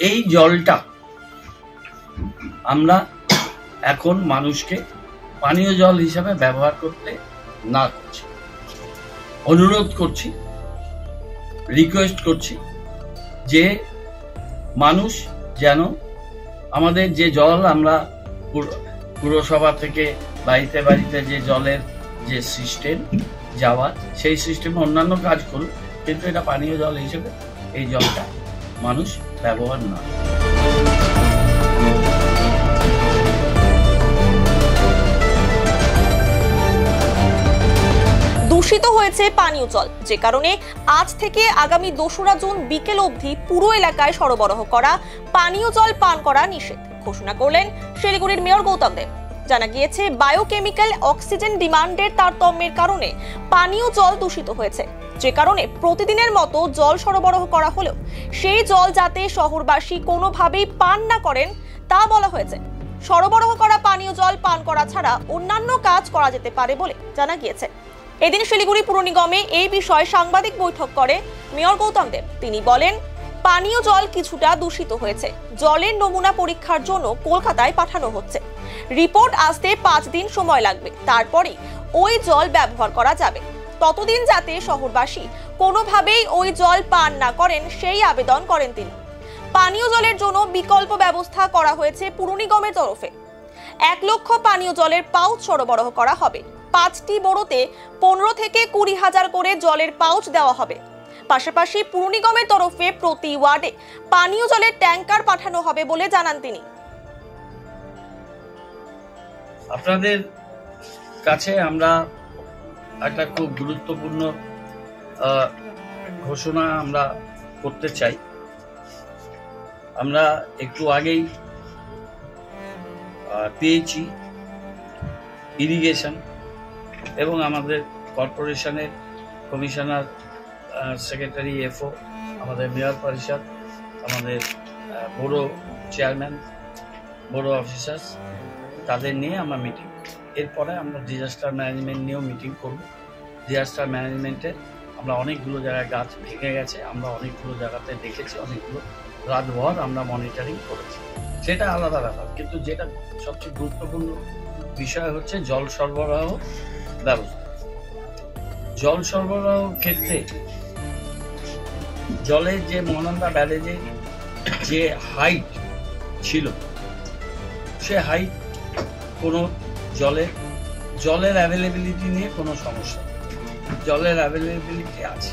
এই জলটা আমরা এখন মানুষকে পানীয় জল হিসাবে ব্যবহার করতে না করছি, অনুরোধ করছি, রিকোয়েস্ট করছি যে মানুষ যেন আমাদের যে জল আমরা পুরসভা থেকে বাড়িতে বাড়িতে যে জলের যে সিস্টেম যাওয়ার, সেই সিস্টেমে অন্যান্য কাজ করুন, কিন্তু এটা পানীয় জল হিসেবে এই জলটা মানুষ ব্যবহার না। দূষিত হয়েছে পানীয় জল, যে কারণে আজ থেকে আগামী 2রা জুন বিকেল অবধি পুরো এলাকায় সরবরাহ করা পানীয় জল পান করা নিষেধ ঘোষণা করলেন শিলিগুড়ির মেয়র গৌতম দেব। জানা গিয়েছে, বায়োকেমিক্যাল অক্সিজেন ডিমান্ডের তারতম্যের কারণে পানীয় জল দূষিত হয়েছে, যে কারণে প্রতিদিনের মতো জল সরবরাহ করা হলেও সেই জল যাতে শহরবাসী কোনোভাবেই পান না করেন তা বলা হয়েছে। সরবরাহ করা পানীয় জল পান করা ছাড়া অন্যান্য কাজ করা যেতে পারে বলে জানা গিয়েছে। এদিন শিলিগুড়ি পুর নিগমে এই বিষয়ে সাংবাদিক বৈঠক করে মেয়র গৌতম দেব। তিনি বলেন, পানীয় জল কিছুটা দূষিত হয়েছে, জলের নমুনা পরীক্ষার জন্য কলকাতায় পাঠানো হচ্ছে। রিপোর্ট আসতে 5 দিন সময় লাগবে, তারপরে ওই জল ব্যবহার করা যাবে। ততদিন যাতে শহরবাসী কোনোভাবেই ওই জল পান না করেন সেই আবেদন করেন তিনি। পানীয় জলের জন্য বিকল্প ব্যবস্থা করা হয়েছে পুর নিগমের তরফে। 1 লক্ষ পানীয় জলের পাউচ সরবরাহ করা হবে। 5টি বড়োতে 15 থেকে 20 হাজার করে জলের পাউচ দেওয়া হবে। পাশাপাশি পুর নিগমের তরফে প্রতি ওয়ার্ডে পানীয় জলের ট্যাঙ্কার পাঠানো হবে বলে জানান তিনি। আপনাদের কাছে আমরা একটা খুব গুরুত্বপূর্ণ ঘোষণা আমরা করতে চাই। আমরা একটু আগেই পেয়েছি ইরিগেশন এবং আমাদের কর্পোরেশনের কমিশনার, সেক্রেটারি, এফও, আমাদের মেয়র পরিষদ, আমাদের বড়ো চেয়ারম্যান, বড়ো অফিসার্স, তাদের নিয়ে আমরা মিটিং। এরপরে আমরা ডিজাস্টার ম্যানেজমেন্ট নিয়েও মিটিং করব। ডিজাস্টার ম্যানেজমেন্টে আমরা অনেকগুলো জায়গায় গাছ ভেঙে গেছে, আমরা অনেকগুলো জায়গাতে দেখেছি, অনেকগুলো রাতভর আমরা মনিটরিং করেছি, সেটা আলাদা ব্যাপার। কিন্তু যেটা সবচেয়ে গুরুত্বপূর্ণ বিষয় হচ্ছে জল সরবরাহ ব্যবস্থা। জল সরবরাহ ক্ষেত্রে জলের যে মহানন্দা ব্যারেজে যে হাইট ছিল, সে হাইট কোনো জলের অ্যাভেলেবিলিটি নিয়ে কোনো সমস্যা, জলের অ্যাভেলেবিলিটি আছে।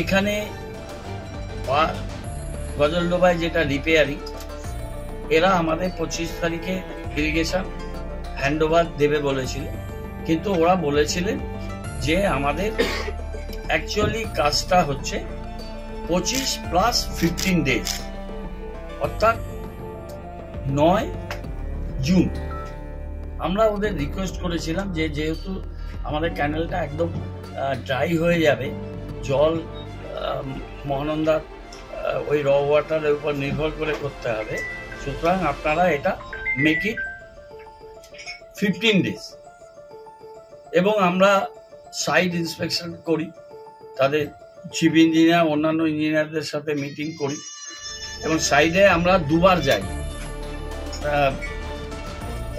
এখানে গজলডোবায় যেটা রিপেয়ারিং, এরা আমাদের 25 তারিখে ইরিগেশন হ্যান্ডওভার দেবে বলেছিল, কিন্তু ওরা বলেছিলেন যে আমাদের অ্যাকচুয়ালি কাজটা হচ্ছে 25 + 15 ডেজ, অর্থাৎ 9 জুন। আমরা ওদের রিকোয়েস্ট করেছিলাম যে যেহেতু আমাদের ক্যানেলটা একদম ড্রাই হয়ে যাবে, জল মহানন্দার ওই র ওয়াটারের উপর নির্ভর করে করতে হবে, সুতরাং আপনারা এটা মেক ইট 15 ডেজ। এবং আমরা সাইট ইন্সপেকশন করি, তাদের চিফ ইঞ্জিনিয়ার, অন্যান্য ইঞ্জিনিয়ারদের সাথে মিটিং করি এবং সাইডে আমরা 2 বার যাই।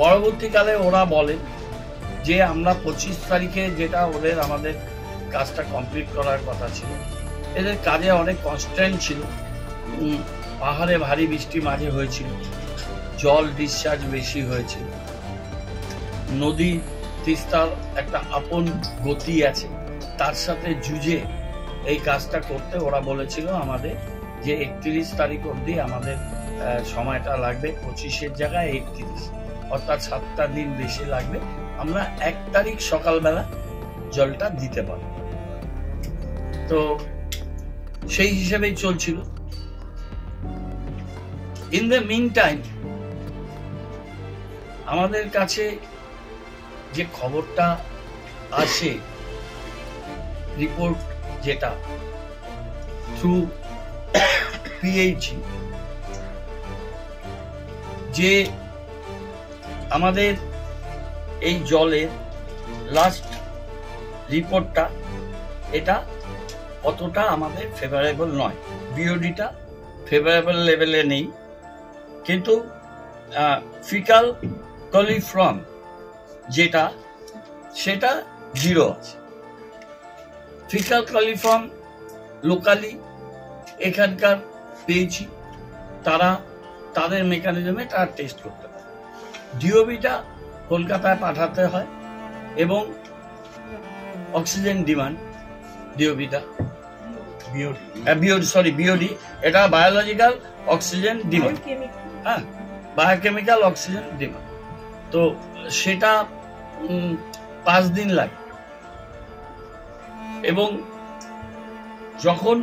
পরবর্তীকালে ওরা বলে যে আমরা 25 তারিখে যেটা ওদের আমাদের কাজটা কমপ্লিট করার কথা ছিল, এদের কাজে অনেক কনস্ট্যান্ট ছিল, পাহাড়ে ভারী বৃষ্টি মাঝে হয়েছিল, জল ডিসচার্জ বেশি হয়েছিল, নদী তিস্তার একটা আপন গতি আছে, তার সাথে যুঝে এই কাজটা করতে ওরা বলেছিল আমাদের যে 31 তারিখ অবধি আমাদের সময়টা লাগবে, 25-এর জায়গায় 31, অর্থাৎ 7টা দিন বেশি লাগবে, আমরা 1 তারিখ সকালবেলা জলটা দিতে পারব। তো সেই হিসেবেই চলছিল। ইন দ্য মিন টাইম আমাদের কাছে যে খবরটা আসে, রিপোর্ট যেটা থ্রু পিএইচই, যে আমাদের এই জলের লাস্ট রিপোর্টটা এটা অতটা আমাদের ফেভারেবল নয়। বিওডিটা ফেভারেবল লেভেলে নেই, কিন্তু ফিকাল কলিফর্ম যেটা সেটা 0 আছে। ফিকাল কলিফর্ম লোকালি এখানকার পেয়েছি, তারা তাদের মেকানিজমে তারা টেস্ট করতে পারে। ডিওবিটা কলকাতায় পাঠাতে হয় এবং অক্সিজেন ডিমান্ড ডিওবিটা বিওডি এটা বায়োলজিক্যাল অক্সিজেন ডিমান্ড, হ্যাঁ বায়োকেমিক্যাল অক্সিজেন ডিমান্ড। তো সেটা 5 দিন লাগে এবং যখন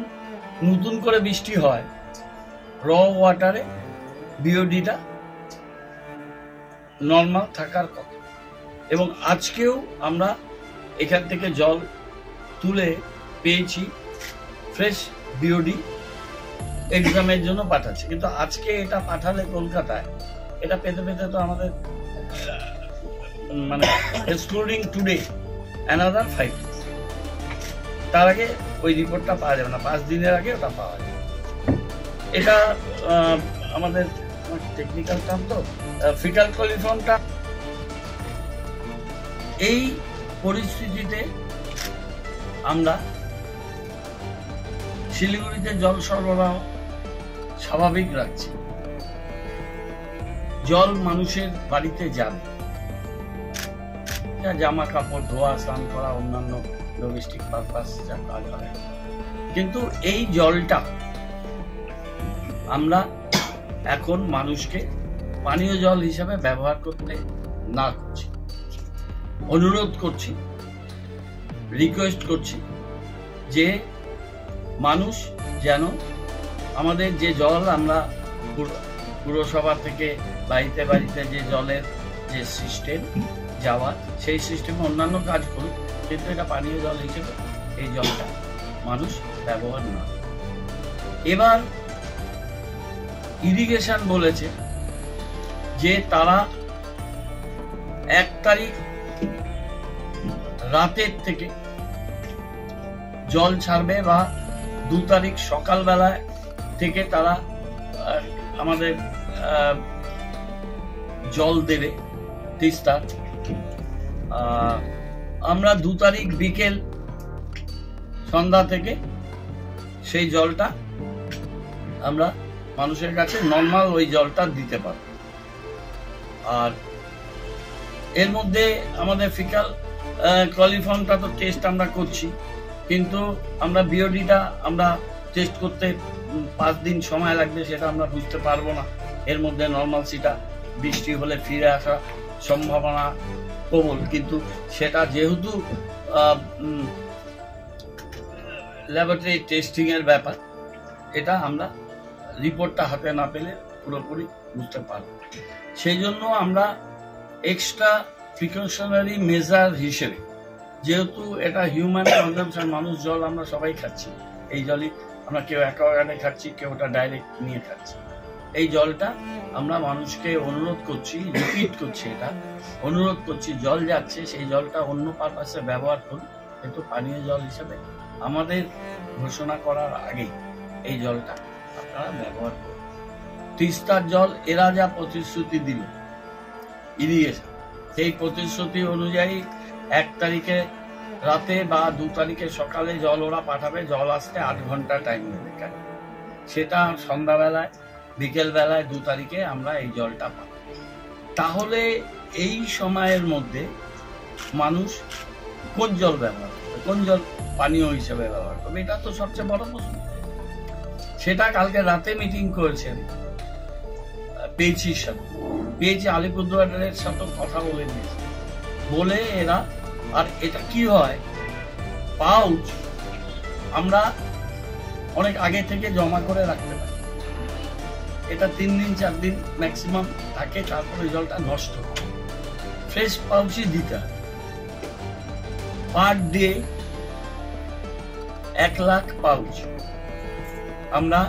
নতুন করে বৃষ্টি হয় র ওয়াটারে বিওডিটা নর্মাল থাকার কথা। এবং আজকেও আমরা এখান থেকে জল তুলে পেয়েছি ফ্রেশ বিওডি, এক্সামের জন্য পাঠাচ্ছে। কিন্তু আজকে এটা পাঠালে কলকাতায় এটা পেতে পেতে তো আমাদের মানে এক্সক্লুডিং টুডে অ্যানাদার 5 days, তার আগে ওই রিপোর্টটা পাওয়া যাবে না, 5 দিনের আগে ওটা পাওয়া যাবে। এটা আমাদের টেকনিক্যাল টার্ম তো ফিকাল কলিফর্মটা। এই পরিস্থিতিতে আমরা শিলিগুড়িতে জল সরবরাহ স্বাভাবিক রাখছি, জল মানুষের বাড়িতে যাবে, জামা কাপড় ধোয়া, স্নান করা, অন্যান্য ডোমেস্টিক পারপাস যা কাজ হয়। কিন্তু এই জলটা আমরা এখন মানুষকে পানীয় জল হিসাবে ব্যবহার করতে না করছি, অনুরোধ করছি, রিকোয়েস্ট করছি যে মানুষ যেন আমাদের যে জল আমরা পুরসভা থেকে বাড়িতে বাড়িতে যে জলের যে সিস্টেম যাওয়ার, সেই সিস্টেমে অন্যান্য কাজ করুক, কিন্তু এটা পানীয় জল হিসেবে এই জলটা মানুষ ব্যবহার না। এবার ইরিগেশন বলেছে যে তারা 1 তারিখ রাতের থেকে জল ছাড়বে বা 2 তারিখ সকালবেলা থেকে তারা আমাদের জল দেবে তিস্তা। আমরা 2 তারিখ বিকেল সন্ধ্যা থেকে সেই জলটা আমরা মানুষের কাছে নর্মাল ওই জলটা দিতে পারব। আর এর মধ্যে আমাদের ফিকাল কলিফর্মটা তো টেস্ট আমরা করছি, কিন্তু আমরা বিওডিটা আমরা টেস্ট করতে 5 দিন সময় লাগবে, সেটা আমরা বুঝতে পারবো না। এর মধ্যে নর্মালসিটা বৃষ্টি হলে ফিরে আসা সম্ভাবনা প্রবল, কিন্তু সেটা যেহেতু ল্যাবরেটরি টেস্টিং এর ব্যাপার, এটা আমরা রিপোর্টটা হাতে না পেলে পুরোপুরি বুঝতে পারবো। সেই জন্য আমরা এক্সট্রা প্রিকশনারি মেজার হিসেবে, যেহেতু এটা হিউম্যান কনজাম্পশন, মানুষ জল আমরা সবাই খাচ্ছি, এই জলই আমরা কেউ অ্যাকোয়াগার্ডে খাচ্ছি, কেউ ওটা ডাইরেক্ট নিয়ে খাচ্ছি। এই জলটা আমরা মানুষকে অনুরোধ করছি, রিপিট করছি, এটা অনুরোধ করছি, জল যাচ্ছে সেই জলটা অন্য পারপাসে ব্যবহার করুন, কিন্তু পানীয় জল হিসেবে আমাদের ঘোষণা করার আগেই এই জলটা আপনারা ব্যবহার করুন। তিস্তার জল এরা যা প্রতিশ্রুতি দিল ইরিগেশন, সেই প্রতিশ্রুতি অনুযায়ী 1 তারিখে রাতে বা 2 তারিখে সকালে জল ওরা পাঠাবে, জল আসতে 8 ঘন্টা টাইম নেবে, কেন সেটা সন্ধ্যাবেলায় বিকেল বেলায় 2 তারিখে আমরা এই জলটা পাব। তাহলে এই সময়ের মধ্যে মানুষ কোন জল ব্যবহার করবে, কোন জল পানীয় হিসেবে ব্যবহার করবে, এটা তো সবচেয়ে বড় প্রশ্ন। সেটা কালকে রাতে মিটিং করেছেন পেয়েছির সাথে, পেয়েছি আলিপুরদুয়ারের সাথে কথা বলে দিয়েছে, বলে এরা। আর এটা কি হয়, পাউচ আমরা অনেক আগে থেকে জমা করে রাখতে পারি, এটা 3 দিন 4 দিন ম্যাক্সিমাম থাকে, তারপরে জলটা নষ্ট হয়। ফ্রেশ পাউচই দিতে হয়। পার ডে 1 লাখ পাউচ, আমরা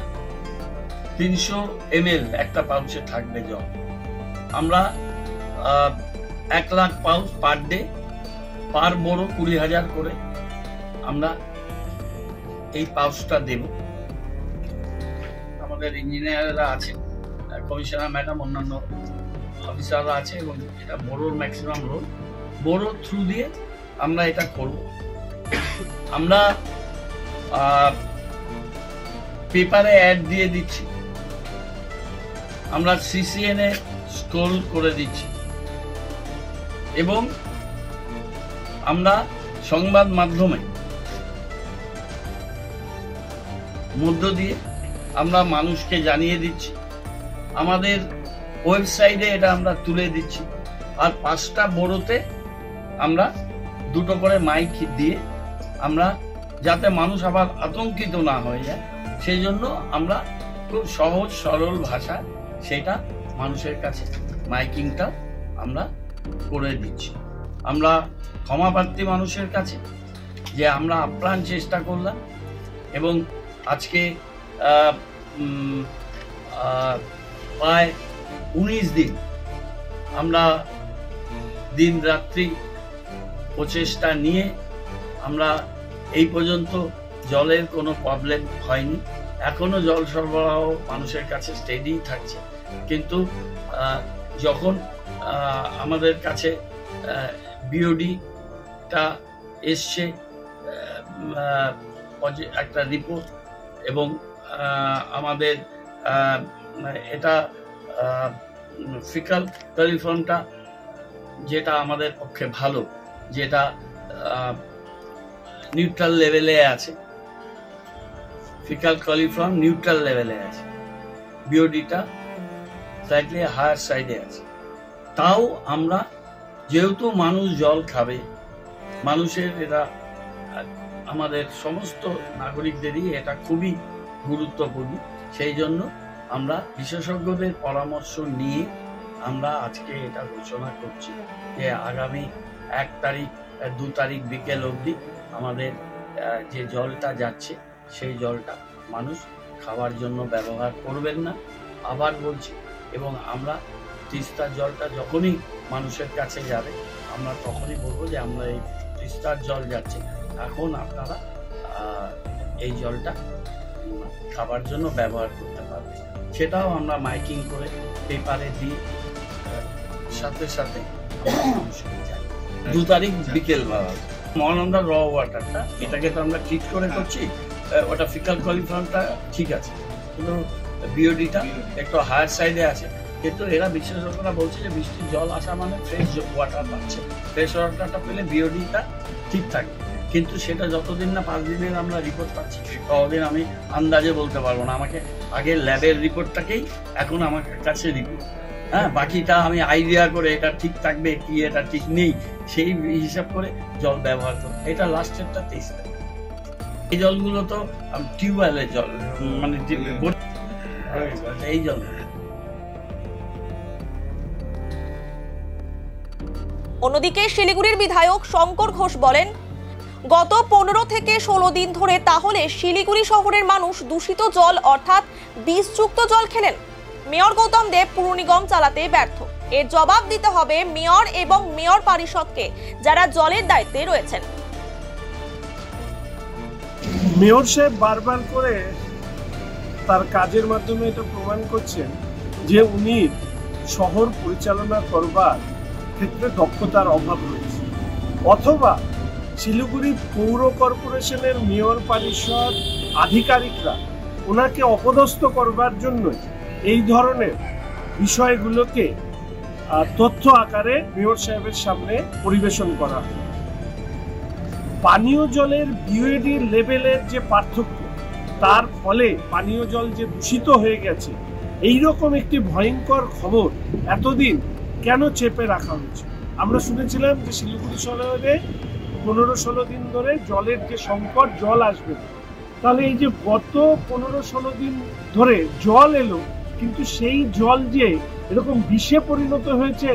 300 ml একটা পাউচে থাকবে জল, আমরা 1 লাখ পাউচ পার ডে, পার বড় 20,000 করে আমরা এই পাউচটা দেব। আমাদের ইঞ্জিনিয়াররা আছে, কমিশনার ম্যাডাম, অন্যান্য অফিসাররা আছে, এবং এটা বড়োর ম্যাক্সিমাম রোল বড়ো থ্রু দিয়ে আমরা এটা করব। আমরা পেপারে অ্যাড দিয়ে দিচ্ছি, আমরা CCN এ স্ক্রল করে দিচ্ছি, এবং আমরা সংবাদ মাধ্যমে মধ্য দিয়ে আমরা মানুষকে জানিয়ে দিচ্ছি, আমাদের ওয়েবসাইটে এটা আমরা তুলে দিচ্ছি, আর 5টা বড়োতে আমরা 2টো করে মাইক দিয়ে আমরা, যাতে মানুষ আবার আতঙ্কিত না হয়ে যায়, সেই জন্য আমরা খুব সহজ সরল ভাষা সেটা মানুষের কাছে মাইকিংটা আমরা করে দিচ্ছি। আমরা ক্ষমাপ্রার্থী মানুষের কাছে যে আমরা আপ্রাণ চেষ্টা করলাম, এবং আজকে প্রায় 19 দিন আমরা দিন রাত্রি প্রচেষ্টা নিয়ে আমরা এই পর্যন্ত জলের কোনো প্রবলেম হয়নি। এখনো জল সরবরাহ মানুষের কাছে স্টেডি থাকছে, কিন্তু যখন আমাদের কাছে বিওডিটা এসছে একটা রিপোর্ট, এবং আমাদের এটা ফিকাল কলিফর্মটা যেটা আমাদের পক্ষে ভালো, যেটা নিউট্রাল লেভেলে আছে, ফিকাল কলিফর্ম নিউট্রাল লেভেলে আছে, বিওডিটা স্লাইটলি হায়ার সাইডে আছে। তাও আমরা, যেহেতু মানুষ জল খাবে, মানুষের এটা আমাদের সমস্ত নাগরিকদেরই এটা খুবই গুরুত্বপূর্ণ, সেই জন্য আমরা বিশেষজ্ঞদের পরামর্শ নিয়ে আমরা আজকে এটা ঘোষণা করছি যে আগামী 1 তারিখ 2 তারিখ বিকেল অবধি আমাদের যে জলটা যাচ্ছে সেই জলটা মানুষ খাওয়ার জন্য ব্যবহার করবেন না, আবার বলছি। এবং আমরা তিস্তার জলটা যখনই মানুষের কাছে যাবে আমরা তখনই বলবো যে আমরা এই তিস্তার জল যাচ্ছে, এখন আপনারা এই জলটা খাবার জন্য ব্যবহার করতে পারবেন। সেটাও আমরা মাইকিং করে পেপারে দিয়ে সাথে সাথে 2 তারিখ বিকেল বেলা মহানন্দা র ওয়াটারটা, এটাকে তো আমরা ট্রিট করে করছি, ওটা ফিকাল কলিফর্মটা ঠিক আছে, কিন্তু বিওডিটা একটু হায়ার সাইডে আছে। কিন্তু এরা বিশেষজ্ঞরা বলছে যে বৃষ্টির জল আসা মানে ফ্রেশ ওয়াটার পাচ্ছে, ফ্রেশ ওয়াটারটা পেলে বিওডিটা ঠিক থাকবে। কিন্তু সেটা যতদিন না 5 দিনের আমরা রিপোর্ট পাচ্ছি ততদিন আমি আন্দাজে বলতে পারবো না। আমাকে আগে ল্যাবের রিপোর্টটাকেই এখন আমার কাছে রিপোর্ট, হ্যাঁ, বাকিটা আমি আইডিয়া করে এটা ঠিক থাকবে কি এটা ঠিক নেই সেই হিসাব করে জল ব্যবহার করবো। এটা লাস্টেরটা 23 তারিখ। এই জলগুলো তো টিউবওয়েলের জল, মানে এই জল। অন্যদিকে শিলিগুড়ির বিধায়ক শঙ্কর ঘোষ বলেন, গত 15 থেকে 16 দিন ধরে তাহলে শিলিগুড়ি শহরের মানুষ দূষিত জল অর্থাৎ বিষযুক্ত জল খেলেন। মেয়র গৌতম দেব পুর নিগম চালাতে ব্যর্থ, এর জবাব দিতে হবে মেয়র এবং মেয়র পরিষদকে, যারা জলের দায়িত্বে রয়েছেন। মেয়র সাহেব বারবার করে তার কাজের মাধ্যমে এটা প্রমাণ করছেন যে উনি শহর পরিচালনা করবার ক্ষেত্রে দক্ষতার অভাব রয়েছে, অথবা শিলিগুড়ি পৌর কর্পোরেশনের মেয়র পরিষদ আধিকারিকরা ওনাকে অপদস্থ করবার জন্য এই ধরনের বিষয়গুলোকে তথ্য আকারে মেয়র সাহেবের সামনে পরিবেশন করা হয়। পানীয় জলের বিওডি লেভেলের যে পার্থক্য, তার ফলে পানীয় জল যে দূষিত হয়ে গেছে, এইরকম একটি ভয়ঙ্কর খবর এতদিন কেন চেপে রাখা হয়েছে? আমরা শুনেছিলাম যে শিলিগুড়ি শহরে 15-16 দিন ধরে জলের যে সংকট, জল আসবে না। তাহলে এই যে গত 15-16 দিন ধরে জল এলো, কিন্তু সেই জল যে এরকম বিষে পরিণত হয়েছে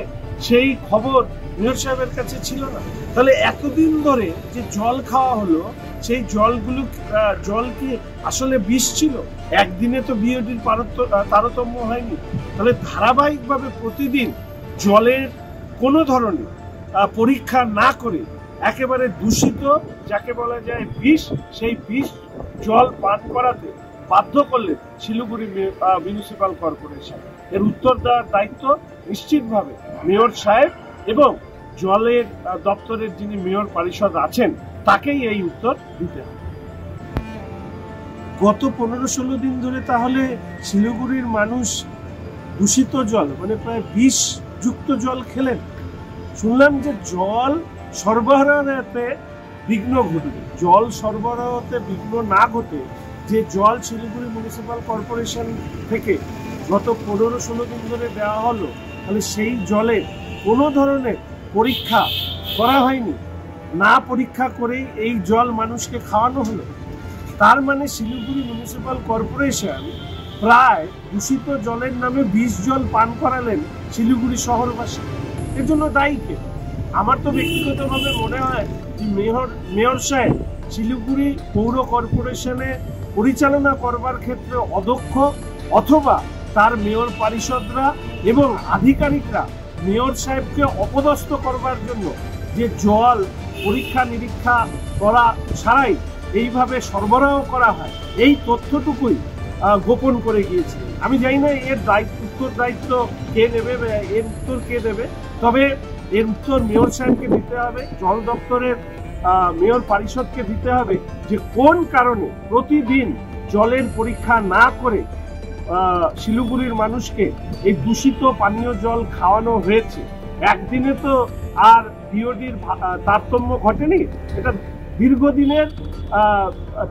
সেই খবর মেয়র সাহেবের কাছে ছিল না। তাহলে এতদিন ধরে যে জল খাওয়া হলো, সেই জল কি আসলে বিষ ছিল? একদিনে তো বিওডির তারতম্য হয়নি। তাহলে ধারাবাহিকভাবে প্রতিদিন জলের কোনো ধরনের পরীক্ষা না করে একেবারে দূষিত, যাকে বলা যায় বিষ, সেই বিষ জল পান করাতে বাধ্য করলেন শিলিগুড়ি মিউনিসিপাল কর্পোরেশন? এর উত্তর দেওয়ার দায়িত্ব নিশ্চিতভাবে মেয়র সাহেব এবং জলের দপ্তরের যিনি মেয়র পরিষদ আছেন তাকেই এই উত্তর দিতে হবে। গত 15-16 দিন ধরে তাহলে শিলিগুড়ির মানুষ দূষিত জল মানে প্রায় বিষ যুক্ত জল খেলেন। শুনলাম যে জল সরবরাহতে বিঘ্ন ঘটবে। জল সরবরাহতে বিঘ্ন না ঘটে যে জল শিলিগুড়ি মিউনিসিপাল কর্পোরেশন থেকে গত 15-16 দিন ধরে দেওয়া হলো, তাহলে সেই জলে কোনো ধরনের পরীক্ষা করা হয়নি, না পরীক্ষা করেই এই জল মানুষকে খাওয়ানো হলো। তার মানে শিলিগুড়ি মিউনিসিপাল কর্পোরেশন প্রায় দূষিত জলের নামে বিষ জল পান করালেন শিলিগুড়ি শহরবাসী। এর জন্য দায়ী কে? আমার তো ব্যক্তিগতভাবে মনে হয় যে মেয়র সাহেব শিলিগুড়ি পৌর কর্পোরেশনে পরিচালনা করবার ক্ষেত্রে অদক্ষ, অথবা তার মেয়র পরিষদরা এবং আধিকারিকরা মেয়র সাহেবকে অপদস্থ করবার জন্য যে জল পরীক্ষা নিরীক্ষা করা ছাড়াই এইভাবে সরবরাহ করা হয়, এই তথ্যটুকুই গোপন করে গিয়েছে। আমি জানি না এর দায়িত্ব কে নেবে, এর উত্তর কে দেবে, তবে এর উত্তর মেয়র সাহেবকে দিতে হবে, জল দপ্তরের মেয়র পরিষদকে দিতে হবে যে কোন কারণে প্রতিদিন জলের পরীক্ষা না করে শিলিগুড়ির মানুষকে এই দূষিত পানীয় জল খাওয়ানো হয়েছে। একদিনে তো আর বিওডির তারতম্য ঘটেনি, এটা দীর্ঘদিনের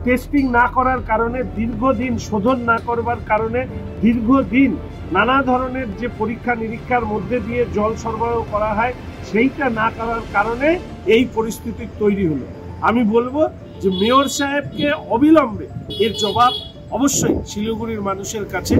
টেস্টিং না করার কারণে, দীর্ঘদিন শোধন না করবার কারণে, দীর্ঘদিন নানা ধরনের যে পরীক্ষা নিরীক্ষার মধ্যে দিয়ে জল সরবরাহ করা হয় সেইটা না করার কারণে এই পরিস্থিতি তৈরি হলো। আমি বলবো যে মেয়র সাহেবকে অবিলম্বে এর জবাব অবশ্যই শিলিগুড়ির মানুষের কাছে